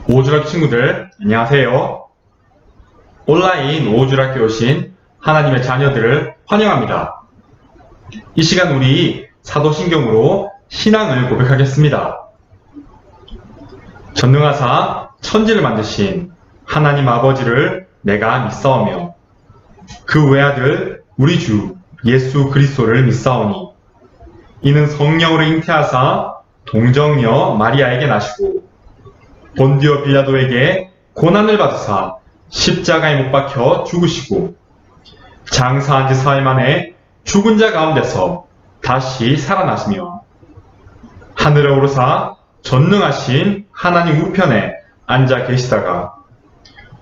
오주락 친구들, 안녕하세요. 온라인 오주락교에 오신 하나님의 자녀들을 환영합니다. 이 시간 우리 사도신경으로 신앙을 고백하겠습니다. 전능하사 천지를 만드신 하나님 아버지를 내가 믿사오며 그 외아들 우리 주 예수 그리스도를 믿사오니 이는 성령으로 잉태하사 동정녀 마리아에게 나시고 본디오 빌라도에게 고난을 받으사 십자가에 못 박혀 죽으시고 장사한 지 사흘 만에 죽은 자 가운데서 다시 살아나시며 하늘에 오르사 전능하신 하나님 우편에 앉아 계시다가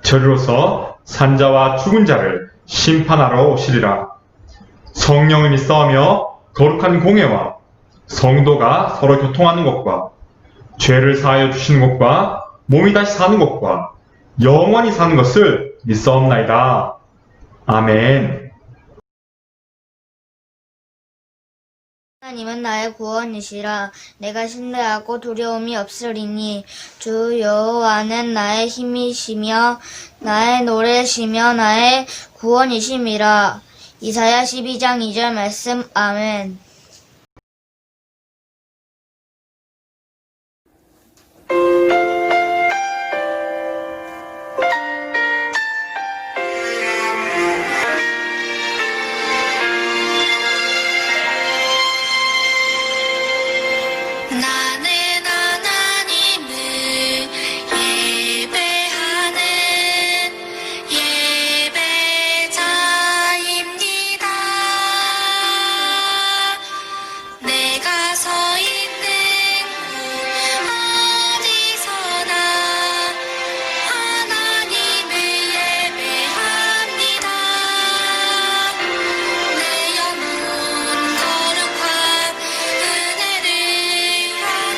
저리로서 산자와 죽은 자를 심판하러 오시리라. 성령을 믿사오며 거룩한 공회와 성도가 서로 교통하는 것과 죄를 사하여 주시는 것과 몸이 다시 사는 것과 영원히 사는 것을 믿사옵나이다. 아멘. 하나님은 나의 구원이시라. 내가 신뢰하고 두려움이 없으리니 주 여호와는 나의 힘이시며 나의 노래시며 나의 구원이심이라. 이사야 12장 2절 말씀. 아멘. 나는 하나님을 예배하는 예배자입니다. 내가 서 있는 곳 어디서나 하나님을 예배합니다. 내 영혼 거룩한 은혜를 향하여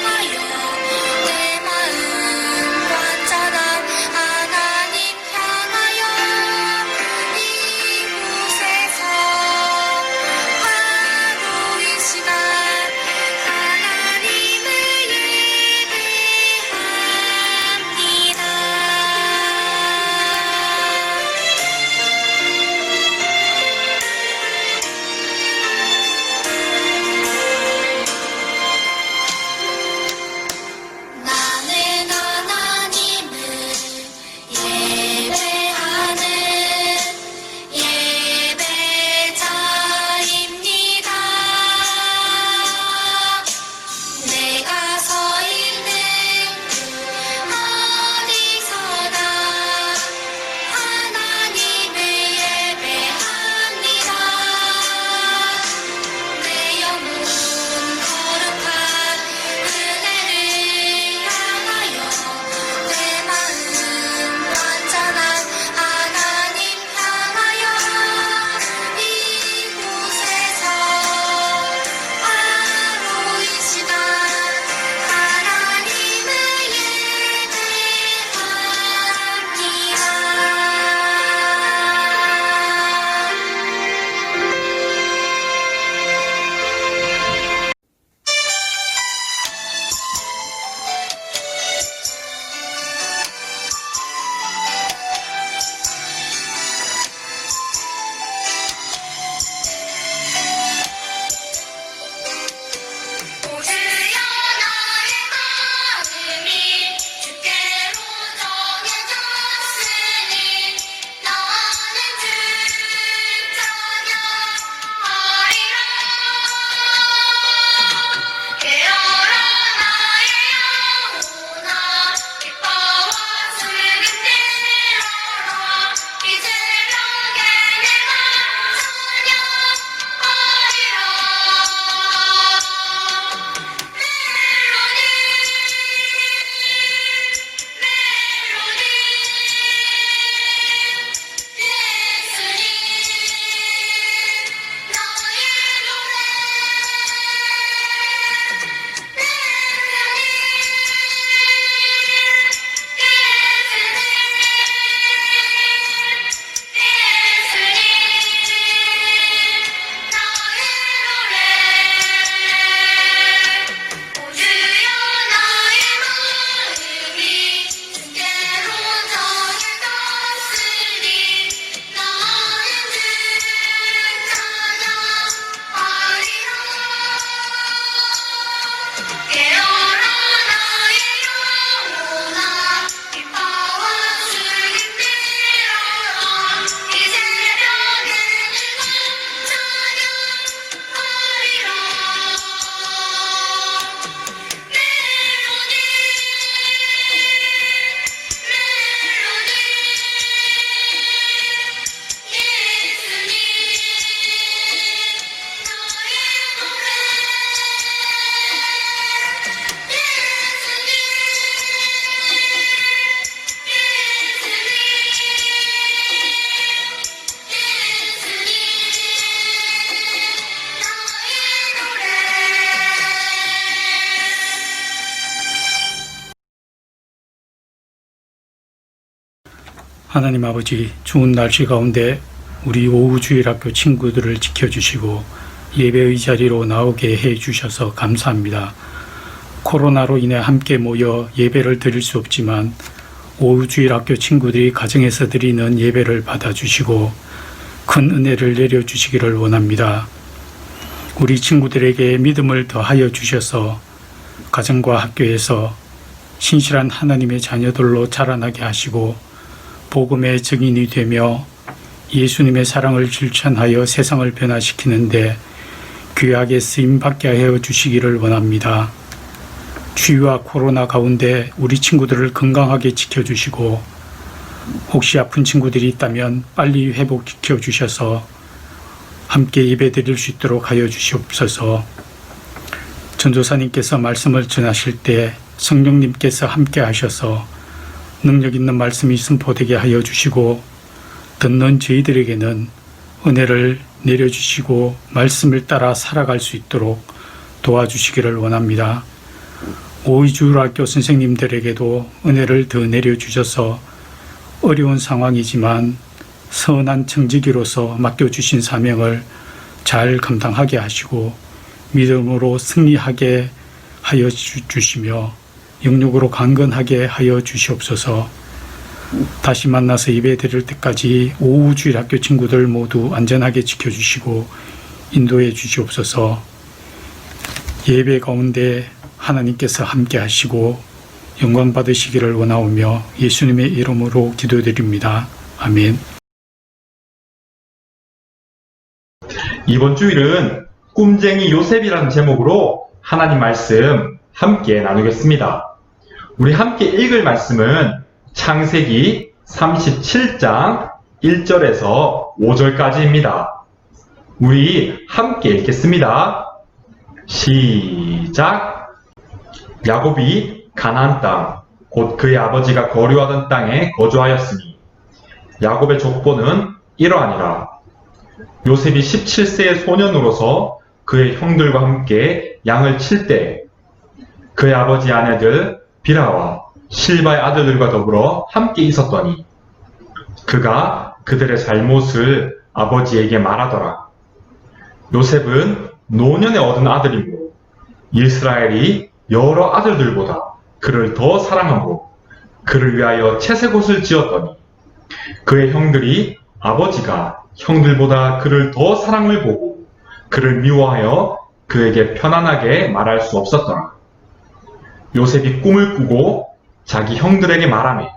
하나님 아버지, 추운 날씨 가운데 우리 오후주일학교 친구들을 지켜주시고 예배의 자리로 나오게 해주셔서 감사합니다. 코로나로 인해 함께 모여 예배를 드릴 수 없지만 오후주일학교 친구들이 가정에서 드리는 예배를 받아주시고 큰 은혜를 내려주시기를 원합니다. 우리 친구들에게 믿음을 더하여 주셔서 가정과 학교에서 신실한 하나님의 자녀들로 자라나게 하시고 복음의 증인이 되며 예수님의 사랑을 실천하여 세상을 변화시키는데 귀하게 쓰임받게 하여 주시기를 원합니다. 추위와 코로나 가운데 우리 친구들을 건강하게 지켜주시고 혹시 아픈 친구들이 있다면 빨리 회복시켜 주셔서 함께 예배드릴 수 있도록 하여 주시옵소서. 전도사님께서 말씀을 전하실 때 성령님께서 함께 하셔서 능력 있는 말씀이 선포되게 하여 주시고 듣는 저희들에게는 은혜를 내려주시고 말씀을 따라 살아갈 수 있도록 도와주시기를 원합니다. 오이주일학교 선생님들에게도 은혜를 더 내려주셔서 어려운 상황이지만 선한 청지기로서 맡겨주신 사명을 잘 감당하게 하시고 믿음으로 승리하게 하여 주시며 영육으로 강건하게 하여 주시옵소서. 다시 만나서 예배 드릴 때까지 오후주일학교 친구들 모두 안전하게 지켜주시고 인도해 주시옵소서. 예배 가운데 하나님께서 함께 하시고 영광 받으시기를 원하오며 예수님의 이름으로 기도드립니다. 아멘. 이번 주일은 꿈쟁이 요셉이라는 제목으로 하나님 말씀 함께 나누겠습니다. 우리 함께 읽을 말씀은 창세기 37장 1절에서 5절까지입니다. 우리 함께 읽겠습니다. 시작. 야곱이 가나안 땅, 곧 그의 아버지가 거류하던 땅에 거주하였으니 야곱의 족보는 이러하니라. 요셉이 17세의 소년으로서 그의 형들과 함께 양을 칠 때 그의 아버지 아내들 비라와 실바의 아들들과 더불어 함께 있었더니 그가 그들의 잘못을 아버지에게 말하더라. 요셉은 노년에 얻은 아들이고 이스라엘이 여러 아들들보다 그를 더 사랑하고 그를 위하여 채색옷을 지었더니 그의 형들이 아버지가 형들보다 그를 더 사랑을 보고 그를 미워하여 그에게 편안하게 말할 수 없었더라. 요셉이 꿈을 꾸고 자기 형들에게 말하매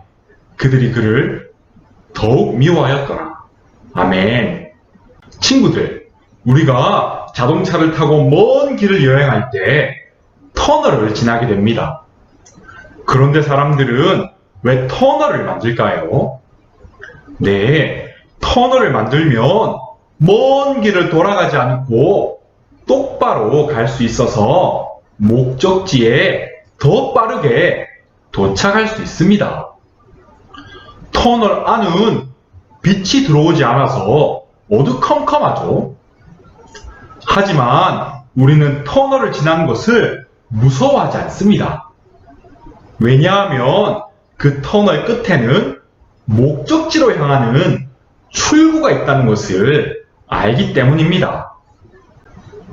그들이 그를 더욱 미워하였더라. 아멘. 친구들, 우리가 자동차를 타고 먼 길을 여행할 때 터널을 지나게 됩니다. 그런데 사람들은 왜 터널을 만들까요? 네, 터널을 만들면 먼 길을 돌아가지 않고 똑바로 갈 수 있어서 목적지에 더 빠르게 도착할 수 있습니다. 터널 안은 빛이 들어오지 않아서 어두컴컴하죠. 하지만 우리는 터널을 지나는 것을 무서워하지 않습니다. 왜냐하면 그 터널 끝에는 목적지로 향하는 출구가 있다는 것을 알기 때문입니다.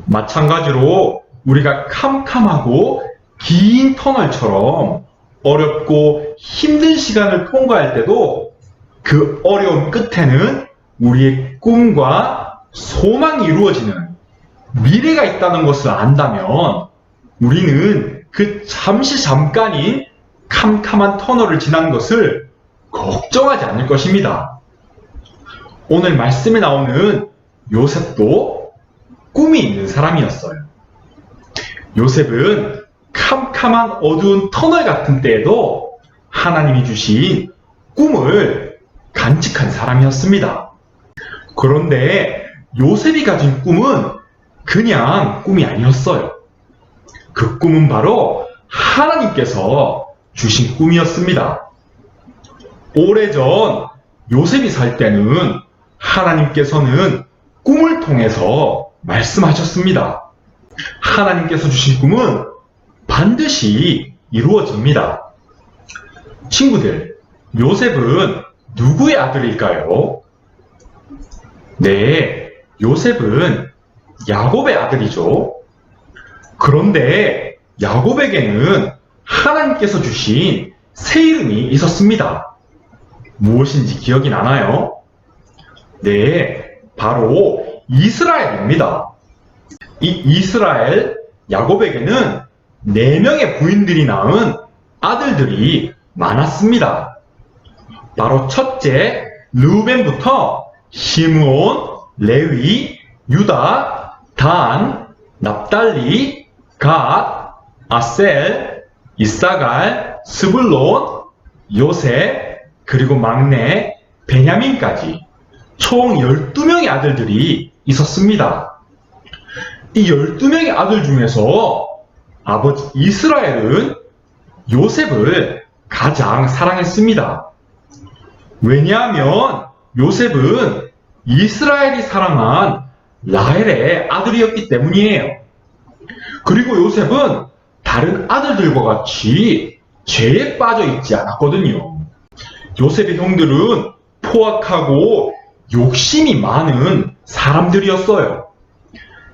마찬가지로 우리가 캄캄하고 긴 터널처럼 어렵고 힘든 시간을 통과할 때도 그 어려움 끝에는 우리의 꿈과 소망이 이루어지는 미래가 있다는 것을 안다면 우리는 그 잠깐인 캄캄한 터널을 지난 것을 걱정하지 않을 것입니다. 오늘 말씀에 나오는 요셉도 꿈이 있는 사람이었어요. 요셉은 캄캄한 어두운 터널 같은 때에도 하나님이 주신 꿈을 간직한 사람이었습니다. 그런데 요셉이 가진 꿈은 그냥 꿈이 아니었어요. 그 꿈은 바로 하나님께서 주신 꿈이었습니다. 오래전 요셉이 살 때는 하나님께서는 꿈을 통해서 말씀하셨습니다. 하나님께서 주신 꿈은 반드시 이루어집니다. 친구들, 요셉은 누구의 아들일까요? 네, 요셉은 야곱의 아들이죠. 그런데 야곱에게는 하나님께서 주신 새 이름이 있었습니다. 무엇인지 기억이 나나요? 네, 바로 이스라엘입니다. 이 이스라엘, 야곱에게는 4명의 부인들이 낳은 아들들이 많았습니다. 바로 첫째 르우벤부터 시므온, 레위, 유다, 단, 납달리, 갓, 아셀, 이사갈, 스불론, 요셉, 그리고 막내 베냐민까지 총 12명의 아들들이 있었습니다. 이 12명의 아들 중에서 아버지 이스라엘은 요셉을 가장 사랑했습니다. 왜냐하면 요셉은 이스라엘이 사랑한 라헬의 아들이었기 때문이에요. 그리고 요셉은 다른 아들들과 같이 죄에 빠져 있지 않았거든요. 요셉의 형들은 포악하고 욕심이 많은 사람들이었어요.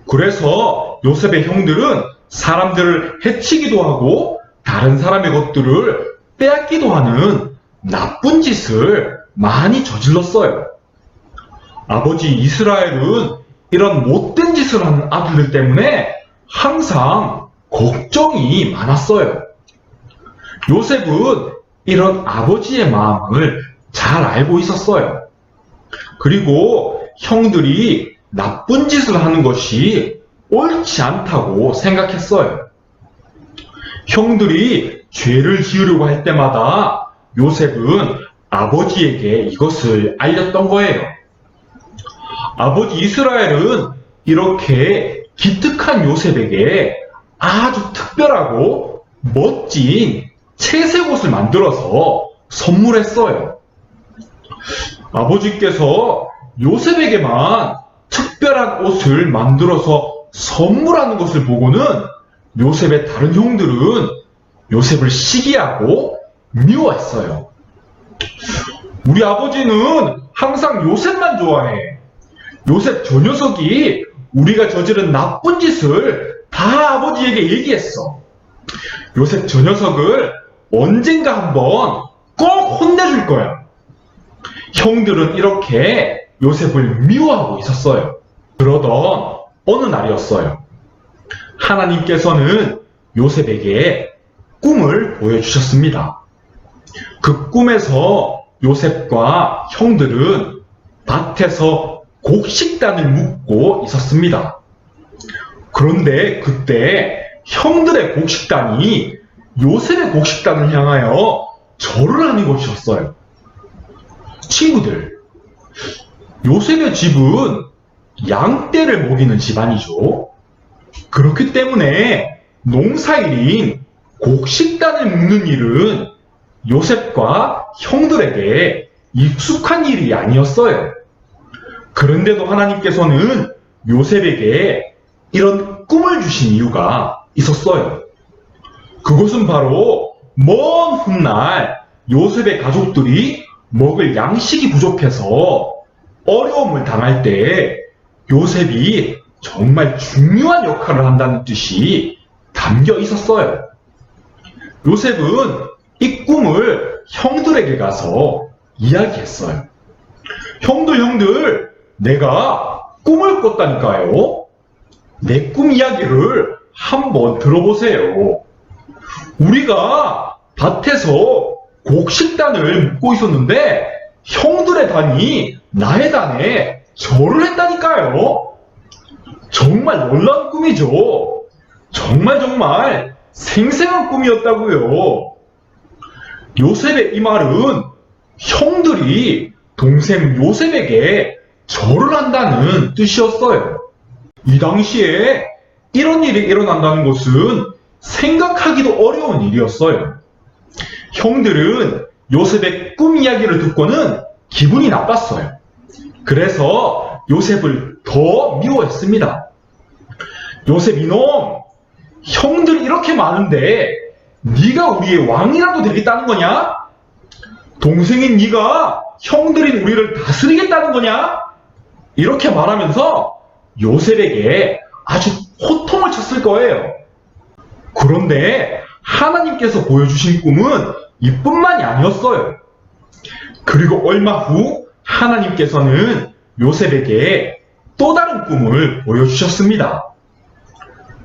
그래서 요셉의 형들은 사람들을 해치기도 하고 다른 사람의 것들을 빼앗기도 하는 나쁜 짓을 많이 저질렀어요. 아버지 이스라엘은 이런 못된 짓을 하는 아들들 때문에 항상 걱정이 많았어요. 요셉은 이런 아버지의 마음을 잘 알고 있었어요. 그리고 형들이 나쁜 짓을 하는 것이 옳지 않다고 생각했어요. 형들이 죄를 지으려고 할 때마다 요셉은 아버지에게 이것을 알렸던 거예요. 아버지 이스라엘은 이렇게 기특한 요셉에게 아주 특별하고 멋진 채색 옷을 만들어서 선물했어요. 아버지께서 요셉에게만 특별한 옷을 만들어서 선물하는 것을 보고는 요셉의 다른 형들은 요셉을 시기하고 미워했어요. 우리 아버지는 항상 요셉만 좋아해. 요셉 저 녀석이 우리가 저지른 나쁜 짓을 다 아버지에게 얘기했어. 요셉 저 녀석을 언젠가 한번 꼭 혼내줄 거야. 형들은 이렇게 요셉을 미워하고 있었어요. 그러던 어느 날이었어요. 하나님께서는 요셉에게 꿈을 보여주셨습니다. 그 꿈에서 요셉과 형들은 밭에서 곡식단을 묶고 있었습니다. 그런데 그때 형들의 곡식단이 요셉의 곡식단을 향하여 절을 하는 것이었어요. 친구들, 요셉의 집은 양떼를 먹이는 집안이죠. 그렇기 때문에 농사일인 곡식단을 묶는 일은 요셉과 형들에게 익숙한 일이 아니었어요. 그런데도 하나님께서는 요셉에게 이런 꿈을 주신 이유가 있었어요. 그것은 바로 먼 훗날 요셉의 가족들이 먹을 양식이 부족해서 어려움을 당할 때 요셉이 정말 중요한 역할을 한다는 뜻이 담겨 있었어요. 요셉은 이 꿈을 형들에게 가서 이야기했어요. 형들, 내가 꿈을 꿨다니까요. 내 꿈 이야기를 한번 들어보세요. 우리가 밭에서 곡식단을 묶고 있었는데 형들의 단이 나의 단에 절을 했다니까요. 정말 놀라운 꿈이죠. 정말 생생한 꿈이었다고요. 요셉의 이 말은 형들이 동생 요셉에게 절을 한다는 뜻이었어요. 이 당시에 이런 일이 일어난다는 것은 생각하기도 어려운 일이었어요. 형들은 요셉의 꿈 이야기를 듣고는 기분이 나빴어요. 그래서 요셉을 더 미워했습니다. 요셉 이놈, 형들이 이렇게 많은데 네가 우리의 왕이라도 되겠다는 거냐? 동생인 네가 형들인 우리를 다스리겠다는 거냐? 이렇게 말하면서 요셉에게 아주 호통을 쳤을 거예요. 그런데 하나님께서 보여주신 꿈은 이뿐만이 아니었어요. 그리고 얼마 후 하나님께서는 요셉에게 또 다른 꿈을 보여주셨습니다.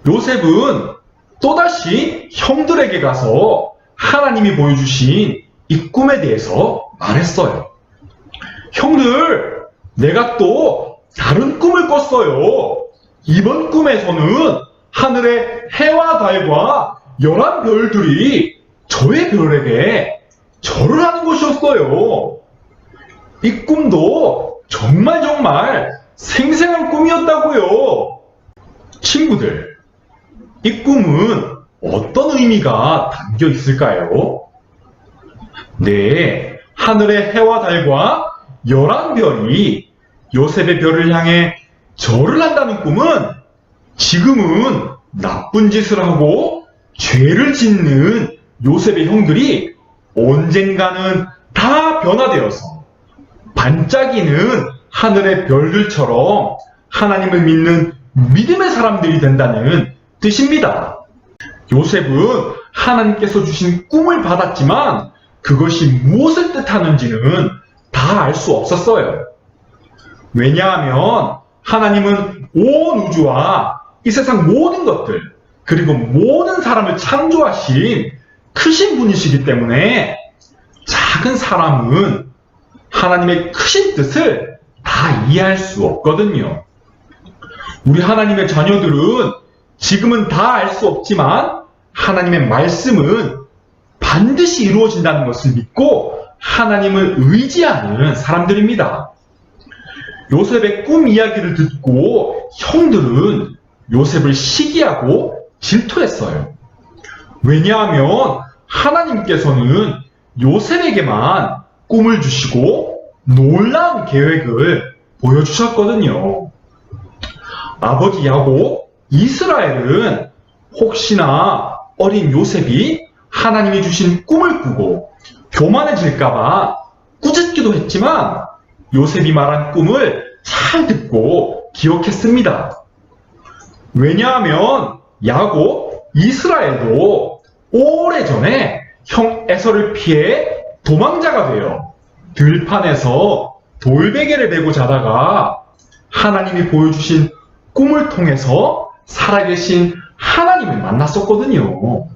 요셉은 또다시 형들에게 가서 하나님이 보여주신 이 꿈에 대해서 말했어요. 형들, 내가 또 다른 꿈을 꿨어요. 이번 꿈에서는 하늘의 해와 달과 11별들이 저의 별에게 절을 하는 것이었어요. 이 꿈도 정말 생생한 꿈이었다고요. 친구들, 이 꿈은 어떤 의미가 담겨 있을까요? 네, 하늘의 해와 달과 11별이 요셉의 별을 향해 절을 한다는 꿈은 지금은 나쁜 짓을 하고 죄를 짓는 요셉의 형들이 언젠가는 다 변화되어서 반짝이는 하늘의 별들처럼 하나님을 믿는 믿음의 사람들이 된다는 뜻입니다. 요셉은 하나님께서 주신 꿈을 받았지만 그것이 무엇을 뜻하는지는 다 알 수 없었어요. 왜냐하면 하나님은 온 우주와 이 세상 모든 것들, 그리고 모든 사람을 창조하신 크신 분이시기 때문에 작은 사람은 하나님의 크신 뜻을 다 이해할 수 없거든요. 우리 하나님의 자녀들은 지금은 다 알 수 없지만 하나님의 말씀은 반드시 이루어진다는 것을 믿고 하나님을 의지하는 사람들입니다. 요셉의 꿈 이야기를 듣고 형들은 요셉을 시기하고 질투했어요. 왜냐하면 하나님께서는 요셉에게만 꿈을 주시고 놀라운 계획을 보여주셨거든요. 아버지 야곱, 이스라엘은 혹시나 어린 요셉이 하나님이 주신 꿈을 꾸고 교만해질까봐 꾸짖기도 했지만 요셉이 말한 꿈을 잘 듣고 기억했습니다. 왜냐하면 야곱, 이스라엘도 오래전에 형 에서를 피해 도망자가 되어 들판에서 돌베개를 메고 자다가 하나님이 보여주신 꿈을 통해서 살아계신 하나님을 만났었거든요.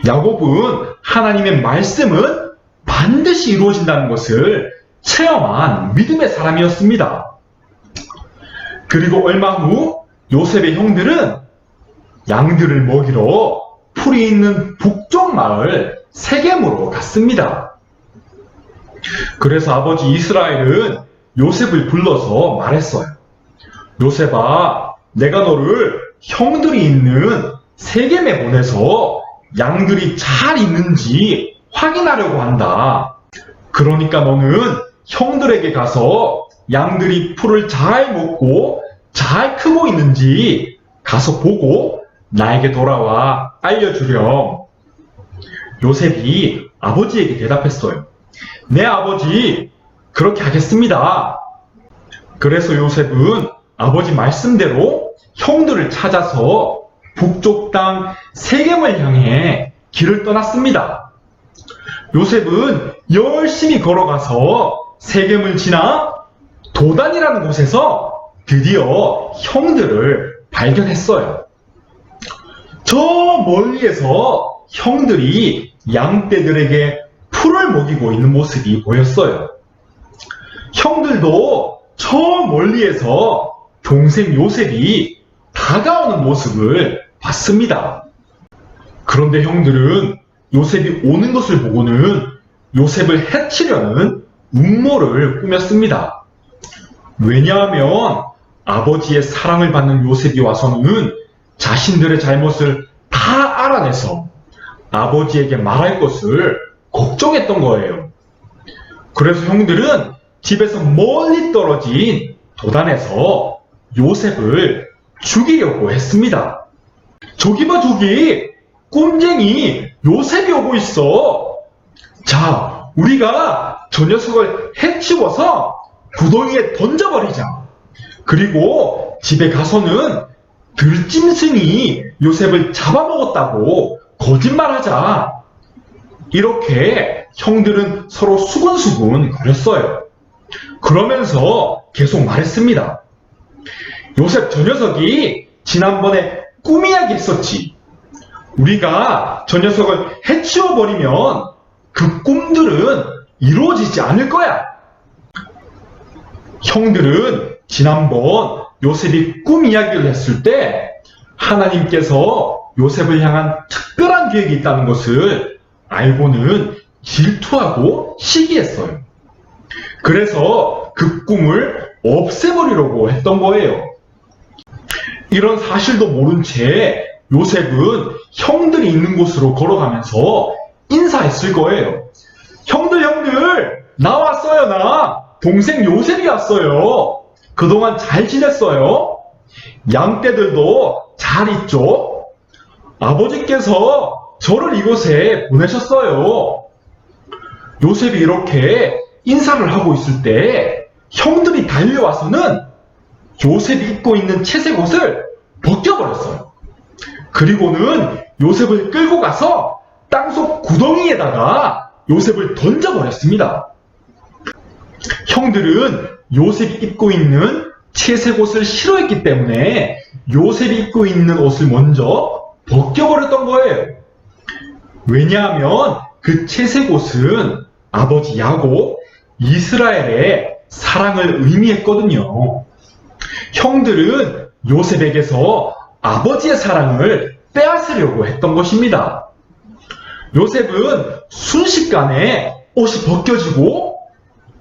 야곱은 하나님의 말씀은 반드시 이루어진다는 것을 체험한 믿음의 사람이었습니다. 그리고 얼마 후 요셉의 형들은 양들을 먹이러 풀이 있는 북쪽 마을 세겜으로 갔습니다. 그래서 아버지 이스라엘은 요셉을 불러서 말했어요. 요셉아, 내가 너를 형들이 있는 세겜에 보내서 양들이 잘 있는지 확인하려고 한다. 그러니까 너는 형들에게 가서 양들이 풀을 잘 먹고 잘 크고 있는지 가서 보고 나에게 돌아와 알려주렴. 요셉이 아버지에게 대답했어요. 네, 아버지, 그렇게 하겠습니다. 그래서 요셉은 아버지 말씀대로 형들을 찾아서 북쪽 땅 세겜을 향해 길을 떠났습니다. 요셉은 열심히 걸어가서 세겜을 지나 도단이라는 곳에서 드디어 형들을 발견했어요. 저 멀리에서 형들이 양떼들에게 풀을 먹이고 있는 모습이 보였어요. 형들도 저 멀리에서 동생 요셉이 다가오는 모습을 봤습니다. 그런데 형들은 요셉이 오는 것을 보고는 요셉을 해치려는 음모를 꾸몄습니다. 왜냐하면 아버지의 사랑을 받는 요셉이 와서는 자신들의 잘못을 다 알아내서 아버지에게 말할 것을 걱정했던 거예요. 그래서 형들은 집에서 멀리 떨어진 도단에서 요셉을 죽이려고 했습니다. 저기 봐, 저기! 꼼쟁이 요셉이 오고 있어! 자, 우리가 저 녀석을 해치워서 구덩이에 던져버리자. 그리고 집에 가서는 들짐승이 요셉을 잡아먹었다고 거짓말하자. 이렇게 형들은 서로 수근수근 거렸어요. 그러면서 계속 말했습니다. 요셉 저 녀석이 지난번에 꿈 이야기 했었지. 우리가 저 녀석을 해치워버리면 그 꿈들은 이루어지지 않을 거야. 형들은 지난번 요셉이 꿈 이야기를 했을 때 하나님께서 요셉을 향한 특별한 계획이 있다는 것을 알고는 질투하고 시기했어요. 그래서 그 꿈을 없애버리려고 했던 거예요. 이런 사실도 모른 채 요셉은 형들이 있는 곳으로 걸어가면서 인사했을 거예요. 형들, 나 왔어요, 나. 동생 요셉이 왔어요. 그동안 잘 지냈어요? 양떼들도 잘 있죠? 아버지께서 저를 이곳에 보내셨어요. 요셉이 이렇게 인사를 하고 있을 때 형들이 달려와서는 요셉이 입고 있는 채색 옷을 벗겨버렸어요. 그리고는 요셉을 끌고 가서 땅속 구덩이에다가 요셉을 던져버렸습니다. 형들은 요셉이 입고 있는 채색 옷을 싫어했기 때문에 요셉이 입고 있는 옷을 먼저 벗겨버렸던 거예요. 왜냐하면 그 채색 옷은 아버지 야곱, 이스라엘의 사랑을 의미했거든요. 형들은 요셉에게서 아버지의 사랑을 빼앗으려고 했던 것입니다. 요셉은 순식간에 옷이 벗겨지고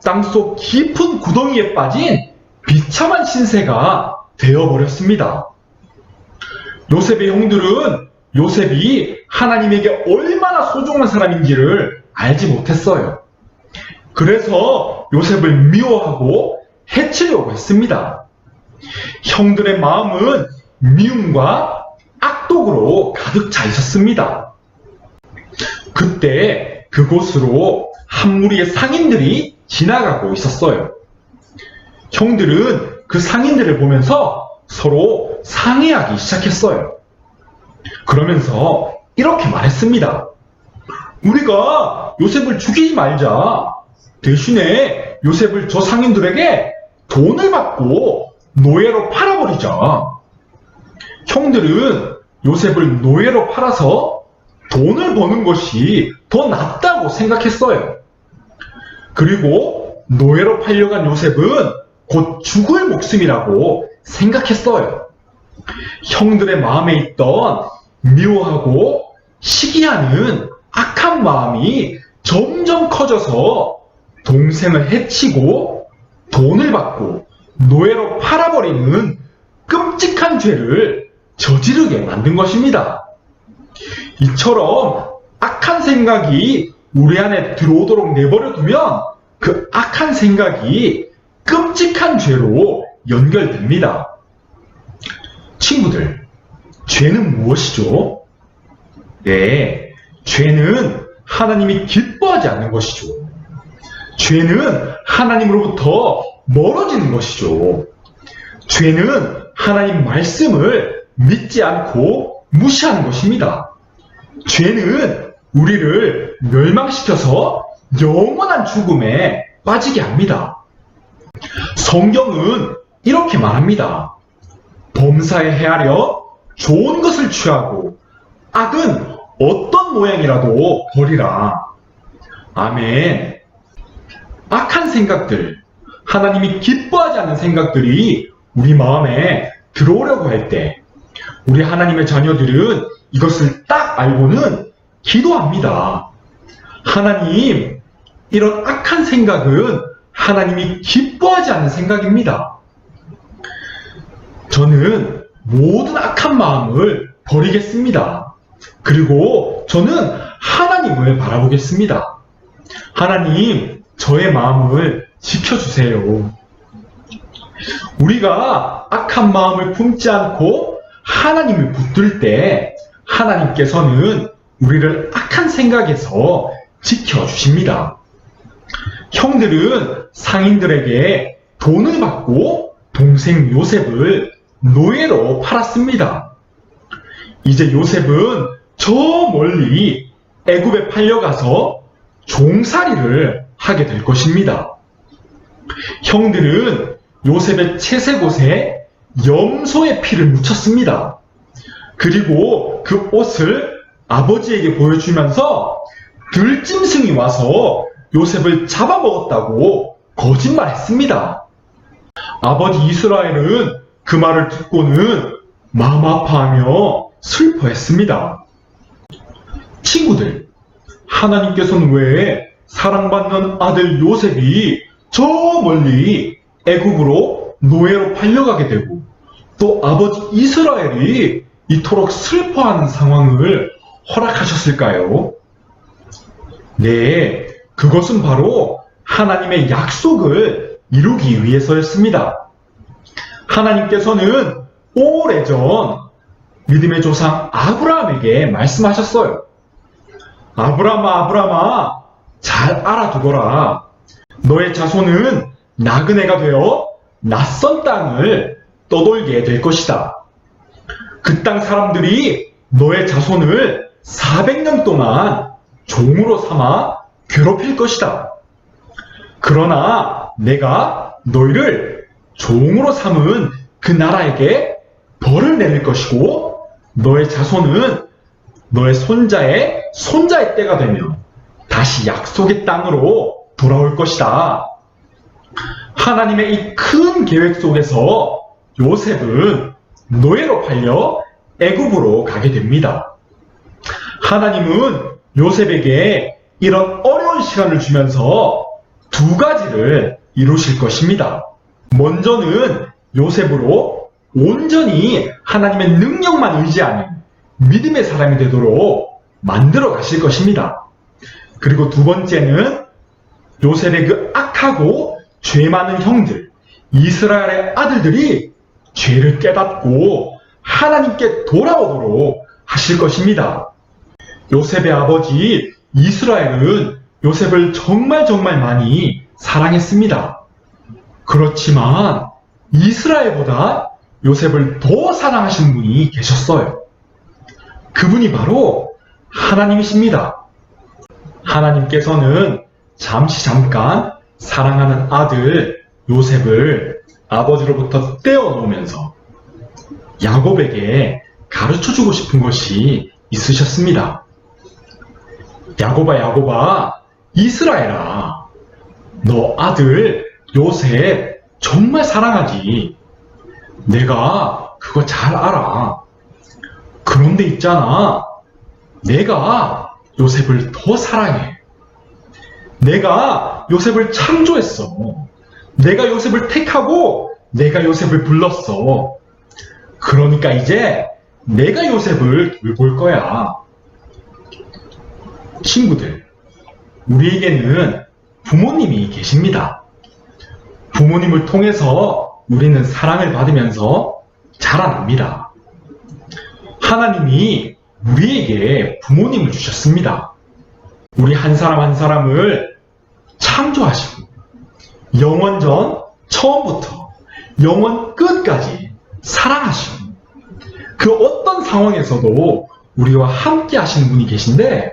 땅속 깊은 구덩이에 빠진 비참한 신세가 되어버렸습니다. 요셉의 형들은 요셉이 하나님에게 얼마나 소중한 사람인지를 알지 못했어요. 그래서 요셉을 미워하고 해치려고 했습니다. 형들의 마음은 미움과 악독으로 가득 차 있었습니다. 그때 그곳으로 한 무리의 상인들이 지나가고 있었어요. 형들은 그 상인들을 보면서 서로 상의하기 시작했어요. 그러면서 이렇게 말했습니다. 우리가 요셉을 죽이지 말자. 대신에 요셉을 저 상인들에게 돈을 받고 노예로 팔아버리자. 형들은 요셉을 노예로 팔아서 돈을 버는 것이 더 낫다고 생각했어요. 그리고 노예로 팔려간 요셉은 곧 죽을 목숨이라고 생각했어요. 형들의 마음에 있던 미워하고 시기하는 악한 마음이 점점 커져서 동생을 해치고 돈을 받고 노예로 팔아버리는 끔찍한 죄를 저지르게 만든 것입니다. 이처럼 악한 생각이 우리 안에 들어오도록 내버려두면 그 악한 생각이 끔찍한 죄로 연결됩니다. 친구들, 죄는 무엇이죠? 네, 죄는 하나님이 기뻐하지 않는 것이죠. 죄는 하나님으로부터 멀어지는 것이죠. 죄는 하나님 말씀을 믿지 않고 무시하는 것입니다. 죄는 우리를 멸망시켜서 영원한 죽음에 빠지게 합니다. 성경은 이렇게 말합니다. 범사에 헤아려 좋은 것을 취하고 악은 어떤 모양이라도 버리라. 아멘. 악한 생각들, 하나님이 기뻐하지 않는 생각들이 우리 마음에 들어오려고 할 때 우리 하나님의 자녀들은 이것을 딱 알고는 기도합니다. 하나님, 이런 악한 생각은 하나님이 기뻐하지 않는 생각입니다. 저는 모든 악한 마음을 버리겠습니다. 그리고 저는 하나님을 바라보겠습니다. 하나님, 저의 마음을 지켜주세요. 우리가 악한 마음을 품지 않고 하나님을 붙들 때 하나님께서는 우리를 악한 생각에서 지켜주십니다. 형들은 상인들에게 돈을 받고 동생 요셉을 노예로 팔았습니다. 이제 요셉은 저 멀리 애굽에 팔려가서 종살이를 하게 될 것입니다. 형들은 요셉의 채색옷에 염소의 피를 묻혔습니다. 그리고 그 옷을 아버지에게 보여주면서 들짐승이 와서 요셉을 잡아먹었다고 거짓말했습니다. 아버지 이스라엘은 그 말을 듣고는 마음 아파하며 슬퍼했습니다. 친구들, 하나님께서는 왜 사랑받는 아들 요셉이 저 멀리 애굽으로 노예로 팔려가게 되고 또 아버지 이스라엘이 이토록 슬퍼하는 상황을 허락하셨을까요? 네, 그것은 바로 하나님의 약속을 이루기 위해서였습니다. 하나님께서는 오래전 믿음의 조상 아브라함에게 말씀하셨어요. 아브라함아, 아브라함아, 잘 알아두거라. 너의 자손은 나그네가 되어 낯선 땅을 떠돌게 될 것이다. 그 땅 사람들이 너의 자손을 400년 동안 종으로 삼아 괴롭힐 것이다. 그러나 내가 너희를 종으로 삼은 그 나라에게 벌을 내릴 것이고 너의 자손은 너의 손자의 때가 되면 다시 약속의 땅으로 돌아올 것이다. 하나님의 이 큰 계획 속에서 요셉은 노예로 팔려 애굽으로 가게 됩니다. 하나님은 요셉에게 이런 어려운 시간을 주면서 두 가지를 이루실 것입니다. 먼저는 요셉으로 온전히 하나님의 능력만 의지하는 믿음의 사람이 되도록 만들어 가실 것입니다. 그리고 두 번째는 요셉의 그 악하고 죄 많은 형들, 이스라엘의 아들들이 죄를 깨닫고 하나님께 돌아오도록 하실 것입니다. 요셉의 아버지 이스라엘은 요셉을 정말 많이 사랑했습니다. 그렇지만 이스라엘보다 요셉을 더 사랑하신 분이 계셨어요. 그분이 바로 하나님이십니다. 하나님께서는 잠깐 사랑하는 아들 요셉을 아버지로부터 떼어놓으면서 야곱에게 가르쳐주고 싶은 것이 있으셨습니다. 야곱아, 이스라엘아, 너 아들 요셉 정말 사랑하지. 내가 그거 잘 알아. 그런데 있잖아, 내가 요셉을 더 사랑해. 내가 요셉을 창조했어. 내가 요셉을 택하고 내가 요셉을 불렀어. 그러니까 이제 내가 요셉을 돌볼 거야. 친구들, 우리에게는 부모님이 계십니다. 부모님을 통해서 우리는 사랑을 받으면서 자라납니다. 하나님이 우리에게 부모님을 주셨습니다. 우리 한 사람 한 사람을 창조하시고 영원전 처음부터 영원 끝까지 사랑하시고 그 어떤 상황에서도 우리와 함께 하시는 분이 계신데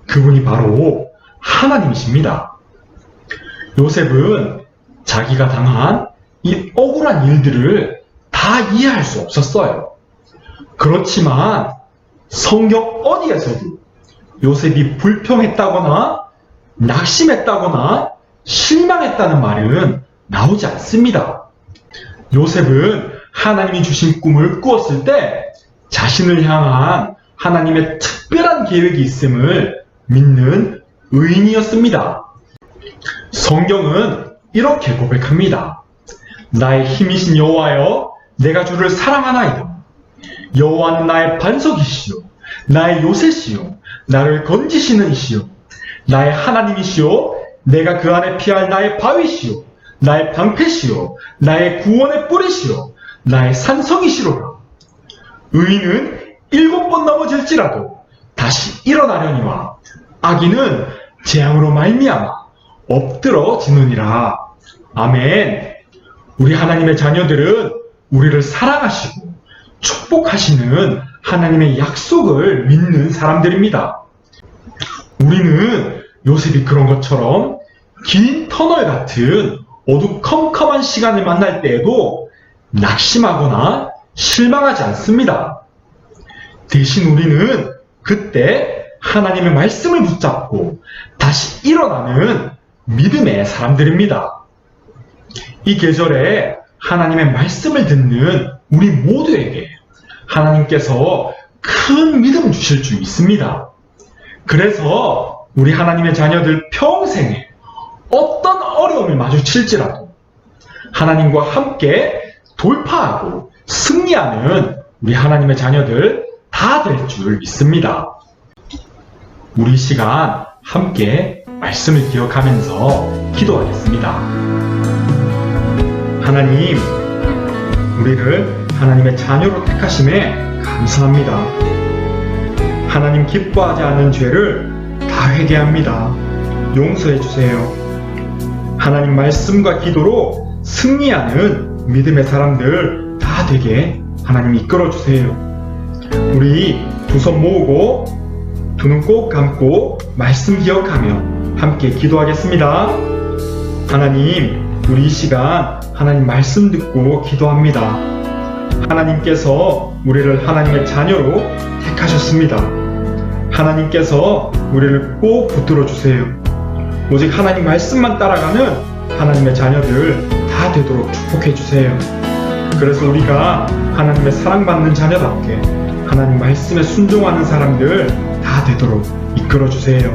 그분이 바로 하나님이십니다. 요셉은 자기가 당한 이 억울한 일들을 다 이해할 수 없었어요. 그렇지만 성경 어디에서도 요셉이 불평했다거나 낙심했다거나 실망했다는 말은 나오지 않습니다. 요셉은 하나님이 주신 꿈을 꾸었을 때 자신을 향한 하나님의 특별한 계획이 있음을 믿는 의인이었습니다. 성경은 이렇게 고백합니다. 나의 힘이신 여호와여, 내가 주를 사랑하나이다. 여호와는 나의 반석이시요 나의 요새시요 나를 건지시는 이시요 나의 하나님이시요 내가 그 안에 피할 나의 바위시요 나의 방패시요 나의 구원의 뿌리시요 나의 산성이시로라. 의인은 7번 넘어질지라도 다시 일어나려니와 악인은 재앙으로 말미암아 엎드러지느니라. 아멘. 우리 하나님의 자녀들은 우리를 사랑하시고 축복하시는 하나님의 약속을 믿는 사람들입니다. 우리는 요셉이 그런 것처럼 긴 터널 같은 어두컴컴한 시간을 만날 때에도 낙심하거나 실망하지 않습니다. 대신 우리는 그때 하나님의 말씀을 붙잡고 다시 일어나는 믿음의 사람들입니다. 이 계절에 하나님의 말씀을 듣는 우리 모두에게 하나님께서 큰 믿음을 주실 줄 믿습니다. 그래서 우리 하나님의 자녀들 평생에 어떤 어려움을 마주칠지라도 하나님과 함께 돌파하고 승리하는 우리 하나님의 자녀들 다 될 줄 믿습니다. 우리 시간 함께 말씀을 기억하면서 기도하겠습니다. 하나님, 우리를 하나님의 자녀로 택하심에 감사합니다. 하나님 기뻐하지 않는 죄를 다 회개합니다. 용서해 주세요. 하나님 말씀과 기도로 승리하는 믿음의 사람들 다 되게 하나님 이끌어 주세요. 우리 두 손 모으고 두 눈 꼭 감고 말씀 기억하며 함께 기도하겠습니다. 하나님, 우리 이 시간 하나님 말씀 듣고 기도합니다. 하나님께서 우리를 하나님의 자녀로 택하셨습니다. 하나님께서 우리를 꼭 붙들어 주세요. 오직 하나님 말씀만 따라가는 하나님의 자녀들 다 되도록 축복해 주세요. 그래서 우리가 하나님의 사랑받는 자녀답게 하나님 말씀에 순종하는 사람들 다 되도록 이끌어 주세요.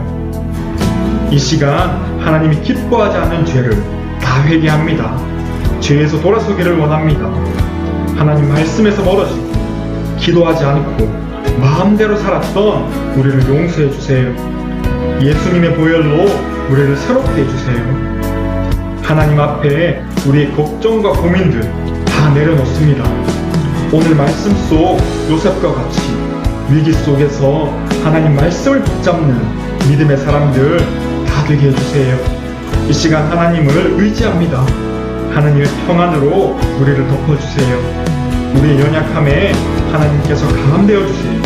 이 시간 하나님이 기뻐하지 않는 죄를 다 회개합니다. 죄에서 돌아서기를 원합니다. 하나님 말씀에서 멀어지고 기도하지 않고 마음대로 살았던 우리를 용서해 주세요. 예수님의 보혈로 우리를 새롭게 해주세요. 하나님 앞에 우리의 걱정과 고민들 다 내려놓습니다. 오늘 말씀 속 요셉과 같이 위기 속에서 하나님 말씀을 붙잡는 믿음의 사람들 다 되게 해주세요. 이 시간 하나님을 의지합니다. 하나님의 평안으로 우리를 덮어주세요. 우리의 연약함에 하나님께서 강함되어 주세요.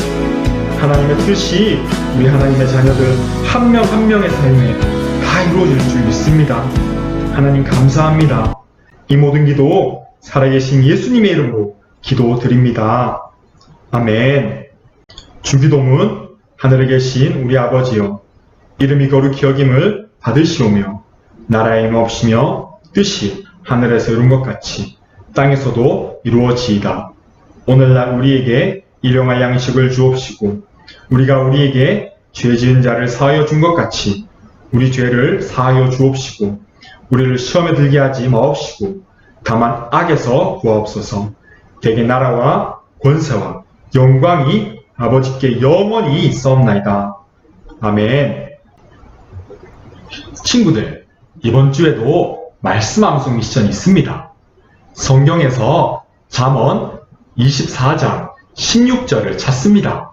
하나님의 뜻이 우리 하나님의 자녀들 한 명 한 명의 삶에 다 이루어질 줄 믿습니다. 하나님 감사합니다. 이 모든 기도 살아계신 예수님의 이름으로 기도드립니다. 아멘. 주기도문. 하늘에 계신 우리 아버지여, 이름이 거룩히 여김을 받으시오며 나라의 임하옵시며 뜻이 하늘에서 이룬 것 같이 땅에서도 이루어지이다. 오늘날 우리에게 일용할 양식을 주옵시고 우리가 우리에게 죄 지은 자를 사하여 준 것 같이 우리 죄를 사하여 주옵시고 우리를 시험에 들게 하지 마옵시고 다만 악에서 구하옵소서. 대개 나라와 권세와 영광이 아버지께 영원히 있사옵나이다. 아멘. 친구들, 이번 주에도 말씀 암송 미션이 있습니다. 성경에서 잠언 24장 16절을 찾습니다.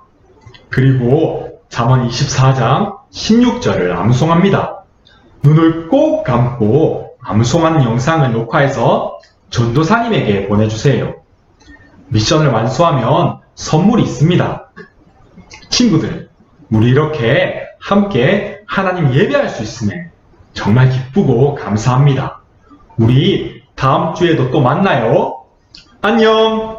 그리고 잠언 24장 16절을 암송합니다. 눈을 꼭 감고 암송하는 영상을 녹화해서 전도사님에게 보내주세요. 미션을 완수하면 선물이 있습니다. 친구들, 우리 이렇게 함께 하나님 예배할 수 있음에 정말 기쁘고 감사합니다. 우리 다음 주에도 또 만나요. 안녕!